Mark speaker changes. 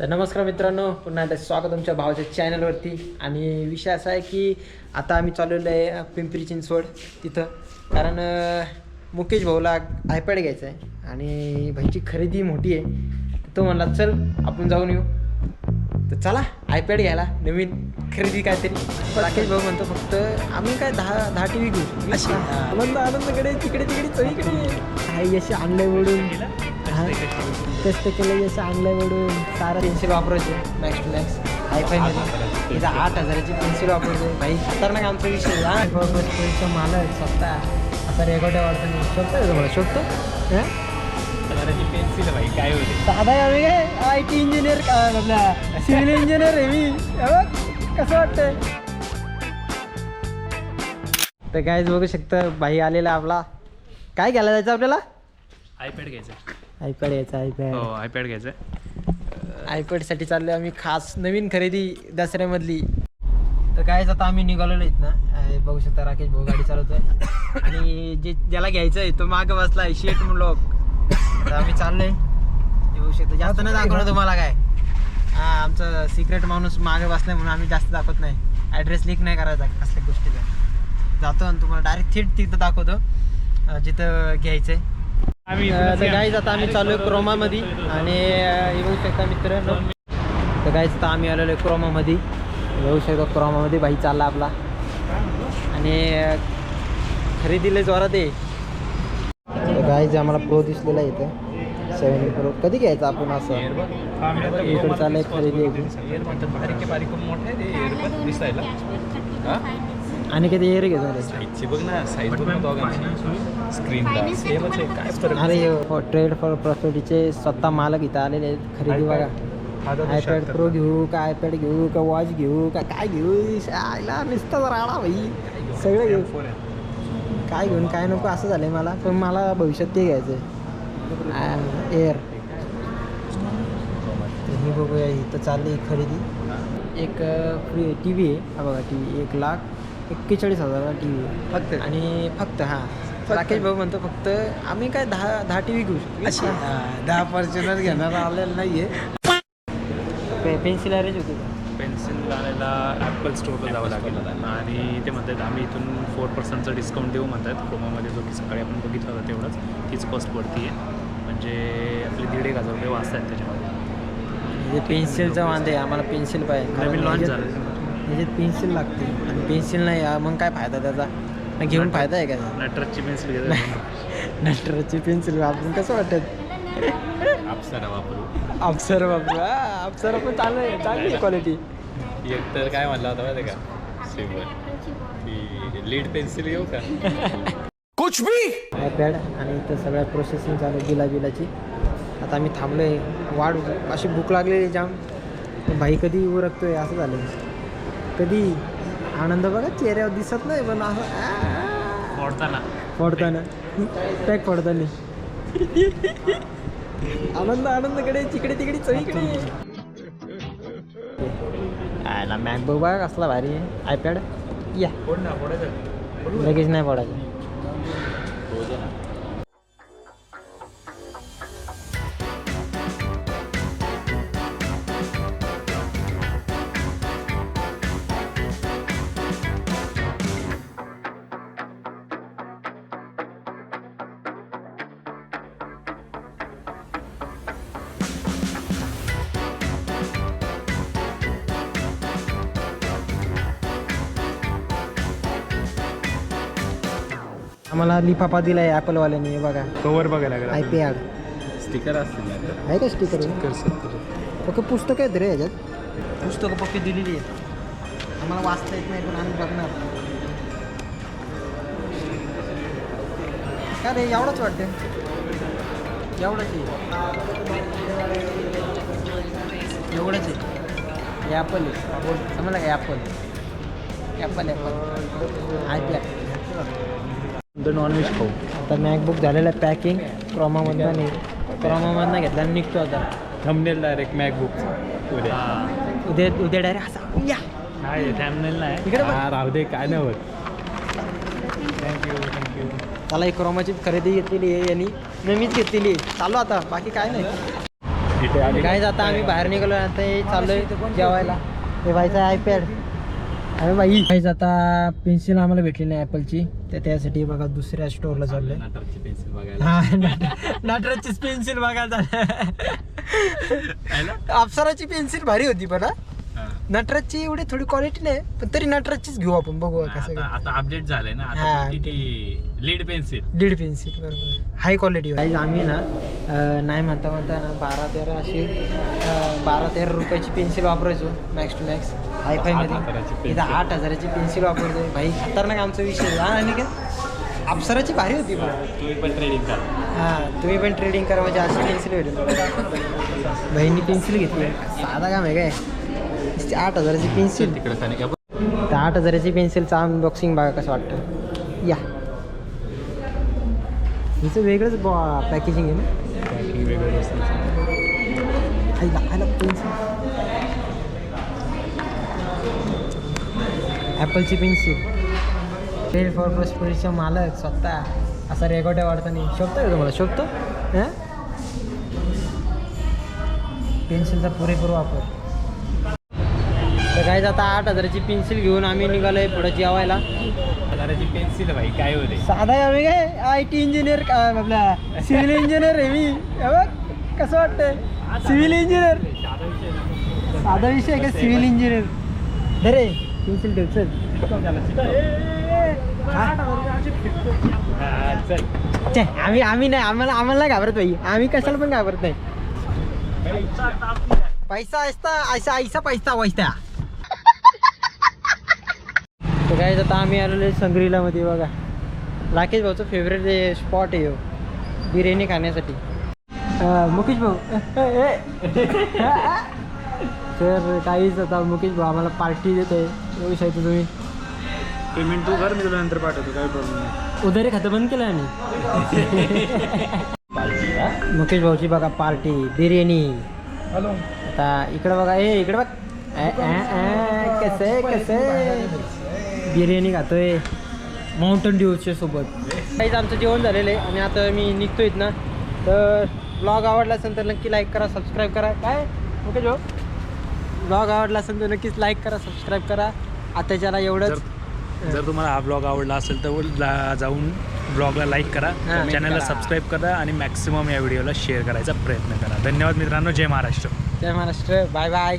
Speaker 1: तर नमस्कार मित्रांनो, पुन्हा एकदा स्वागत तुमच्या भावाच्या चॅनलवरती. आणि विषय असा आहे की आता आम्ही चाललेलो आहे पिंपरी चिंचवड तिथं, कारण मुकेश भाऊला आयपॅड घ्यायचा आहे आणि भाईची खरेदी मोठी आहे. तो म्हणला चल आपण जाऊन येऊ. तर चला आयपॅड घ्यायला, नवीन खरेदी काहीतरी. राकेश भाऊ म्हणतो फक्त आम्ही काय दहा टी व्ही घेऊ अशी. आनंदकडे तिकडे काही यश आणलंय वडून, कष्ट केलं यश आणलंय वडून. सारा पेन्सिल वापरायचे मॅक्स टू मॅक्स हायफायमध्ये. इथं 8,000ची पेन्सिल वापरायचे भाई. खतरनाक आमचा विषय. मालक स्वतः आता रेकॉर्डे वाढतो शोधतो मला शोधतो
Speaker 2: पेन्सिल भाई काय होते
Speaker 1: साधा आहे. आम्ही काय IT इंजिनियर आपला सिव्हिल इंजिनियर आहे मी. कसं वाटतंय तर कायच बघू शकतं. भाई आलेला आपला. काय घ्यायला जायचं आपल्याला?
Speaker 2: आयपॅड घ्यायचं.
Speaker 1: आयपॅड घ्यायचा.
Speaker 2: हो आयपॅड घ्यायचं.
Speaker 1: आयपॅडसाठी चाललो आम्ही, खास नवीन खरेदी दसऱ्यामधली. तर कायच आता आम्ही निघालेलो आहेत ना. बघू शकता राकेश भाऊ गाडी चालवतोय आणि ज्याला घ्यायचं आहे तो मागं बसला आहे शेट म्हणलो. तर आम्ही चाललोय. बघू शकता जास्त नाही दाखवणार तुम्हाला काय. हां, आमचं सिक्रेट माणूस मागे बसलाय म्हणून आम्ही जास्त दाखवत नाही. ॲड्रेस लीक नाही करायचा कसल्या गोष्टीचा. जातो आणि तुम्हाला डायरेक्ट थेट तिथं दाखवतो जिथं घ्यायचं आहे. तर गाईज आता आम्ही चालू आहे क्रोमामध्ये आणि बघू शकता मित्रांनो. तर गाईज आता आम्ही आलेलो आहे क्रोमामध्ये. बघू शकतो क्रोमामध्ये भाई चालला आपला आणि खरेदीला जोरात आहे. तर गाईज आम्हाला प्रो दिसलेला आहे इथं 7 प्रो. कधी घ्यायचं आपण असं इकडे चाललं आहे खरेदी. आणि कधी एअर घेतो
Speaker 2: साईजची बघ ना, साईज बघ ना दोघांची. स्क्रीनला सेमच आहे, काय फरक.
Speaker 1: अरे ट्रेड फॉर प्रॉफिटचे स्वतः मालक इथं आलेले आहेत. खरेदी बघा. आयपॅड प्रो घेऊ का, आयपॅड घेऊ का, वॉच घेऊ का, काय घेऊ. आयला नुसतं राडा भाई. सगळं घेऊ. काय घेऊन काय नको असं झालं आहे मला. पण मला भविष्यात ते घ्यायचं आहे एअर. हे बघूया इथं चालली खरेदी. एक फ्री टी व्ही आहे. हा बघा टी व्ही 1,41,000 टी व्ही फक्त. आणि फक्त हां राकेश भाऊ म्हणतो फक्त आम्ही काय 10 टी व्ही घेऊ शकतो अशी. 10 फॉर्च्युनर घेणार आलेलं नाही आहे. पेन्सिल अरेंज होते का?
Speaker 2: पेन्सिल आणायला ॲपल स्टोअरला जावं लागेल आणि ते म्हणतात आम्ही इथून 4% डिस्काउंट देऊ म्हणतात क्रोमामध्ये, जो की सकाळी आपण बघितलं होता तेवढंच. तीच कॉस्ट पडती आहे, म्हणजे आपले 1,500 रुपये वाचतात त्याच्यामध्ये.
Speaker 1: पेन्सिलचं वांदे आम्हाला. पेन्सिल पाहिजे,
Speaker 2: नवीन लॉन्च झालं
Speaker 1: त्याच्यात पेन्सिल लागते आणि पेन्सिल नाही मग काय फायदा त्याचा. घेऊन फायदा आहे का?
Speaker 2: नटराजची पेन्सिल घेतात.
Speaker 1: नटराजची पेन्सिल वापरून कसं वाटत?
Speaker 2: अप्सरा वापरू.
Speaker 1: अप्सरा वापरू. अप्सरा पण चांगली क्वालिटी.
Speaker 2: एक तर काय म्हणला होता माहिती का सिल्वर की लीड पेन्सिल घेऊ का कुछ भी.
Speaker 1: आयपॅड आणि इथं सगळ्या प्रोसेसिंग चालू बिलाची. आता आम्ही थांबलो आहे. वाढ अशी भूक लागलेली जाम. भाई कधी उरकतोय असं झालं. कधी आनंद बघा चेहऱ्यावर दिसत नाही, पण असं फोडताना पॅक फोडताना आनंदकडे तिकडे चवीकडे. आयला मॅकबुक बघा कसला भारी आहे. आयपॅड या लगेच नाही पडायचं. आम्हाला लिफाफा दिला आहे ॲपलवाल्याने. बघा
Speaker 2: कवर बघायला लागेल.
Speaker 1: आयपॅड
Speaker 2: स्टिकर असतील
Speaker 1: आहे का? Sticker okay. पुस्तकं आहेत रे ह्याच्यात. पुस्तकं पक्की दिलेली आहेत. आम्हाला वाचता येत नाही पण आम्ही बघणार. का रे एवढंच वाटतं? एवढंच आहे. ॲपल आहे समजलं का? Apple iPad.
Speaker 2: नॉनव्हेज खाऊ.
Speaker 1: आता मॅकबुक झालेलं आहे पॅकिंग. क्रोमामधनं घेतला आणि निघतो आता.
Speaker 2: थंबनेल डायरेक्ट मॅकबुक
Speaker 1: उद्या डायरेक्ट असा या
Speaker 2: नाही थंबनेल नाही
Speaker 1: इकडे बघ.
Speaker 2: राहू दे काय नाही होत. थँक्यू.
Speaker 1: त्याला एक क्रोमाची खरेदी घेतलेली आहे यांनी. नवीच घेतलेली आहे. चालू आता बाकी काय नाही.
Speaker 2: इथे आले
Speaker 1: काय आता आम्ही बाहेर निघालो आता हे चाललोय जेवायला. हे व्हायचा आयपॅड अरे बाई काय आता पेन्सिल आम्हाला भेटली नाही ॲपलची तर त्यासाठी बघा दुसऱ्या स्टोअरला चाललोय.
Speaker 2: पेन्सिल बघायला.
Speaker 1: हा नटराजचीच पेन्सिल बघायला अप्सराची पेन्सिल भारी होती पण नटराजची एवढी थोडी क्वालिटी नाही पण तरी नटराजचीच घेऊ आपण बघू कसं काय.
Speaker 2: आता अपडेट झालंय ना
Speaker 1: हा.
Speaker 2: आता लीड पेन्सिल
Speaker 1: पेन्सिल बरोबर हाय क्वालिटी. आम्ही ना नाही म्हणता म्हणता ना 12-13 अशी 12-13 रुपयाची पेन्सिल वापरायचो मॅक्स टू मॅक्स हायफायमध्ये. इथं 8,000ची पेन्सिल वापरतो भाई खतरनाक आमचा विषय. हा आणि काय अप्सराची भारी होती पण.
Speaker 2: तुम्ही पण ट्रेडिंग करा.
Speaker 1: हां तुम्ही पण ट्रेडिंग करा म्हणजे अशी पेन्सिल भेटेल. बहिणी पेन्सिल घेतली साधा काम आहे काय 8,000ची पेन्सिल.
Speaker 2: तिकडे खाली
Speaker 1: त्या 8,000ची पेन्सिलचं अनबॉक्सिंग बघा कसं वाटतं. या हिचं वेगळंच पॅकेजिंग आहे ना.
Speaker 2: वेगळं
Speaker 1: पेन्सिल ॲपलची पेन्सिल पेड फॉर प्रॉस्पेरिटीचा मालक स्वतः असा रेकॉर्ड वाढताना शोभतो का तुम्हाला शोभतो हां पेन्सिलचा पुरेपूर वापर. तर काय आता 8,000ची पेन्सिल घेऊन आम्ही निघालोय पुढे जेवायला.
Speaker 2: 8,000ची पेन्सिल भाई काय होते
Speaker 1: साधा आहे आम्ही काय IT इंजिनियर काय आपला सिव्हिल इंजिनियर आहे मी. बघ कसं वाटतंय सिव्हिल इंजिनियर साधा विषय आहे का सिव्हिल इंजिनियर. अरे पेन्सिल ठेव चल. आम्ही नाही आम्हाला नाही घाबरत भाई. आम्ही कशाला पण घाबरत नाही. पैसा ऐसा ऐसा पैसा वैसा. तर काय आता आम्ही आलेलो संग्रीला मध्ये बघा राकेश भाऊचं फेवरेट स्पॉट आहे बिर्याणी खाण्यासाठी. मुकेश भाऊ तर काहीच आता मुकेश भाऊ आम्हाला पार्टी देतोय. येऊ शकतो तुम्ही
Speaker 2: पेमेंट तू कर मी तुला नंतर पाठवतो काय प्रॉब्लेम नाही.
Speaker 1: उधारी खातं बंद केलं आम्ही. मुकेश भाऊची बघा पार्टी बिर्याणी.
Speaker 2: हॅलो
Speaker 1: आता इकडं बघा इकडं बघ कसं बिर्याणी खातोय माउंटन ड्यूच्या सोबत. काहीच आमचं जेवण झालेलं आहे आणि आता मी निघतोय ना. तर ब्लॉग आवडला असेल तर नक्की लाईक करा सबस्क्राईब करा. काय मुकेश भाऊ ब्लॉग आवडला असेल तर नक्कीच लाईक करा सबस्क्राईब करा. आता त्याला एवढंच.
Speaker 2: जर तुम्हाला हा ब्लॉग आवडला असेल तर जाऊन ब्लॉगला लाईक करा चॅनलला सबस्क्राईब करा आणि मॅक्सिमम या व्हिडिओला शेअर करायचा प्रयत्न करा. धन्यवाद मित्रांनो. जय महाराष्ट्र.
Speaker 1: जय महाराष्ट्र. Bye bye.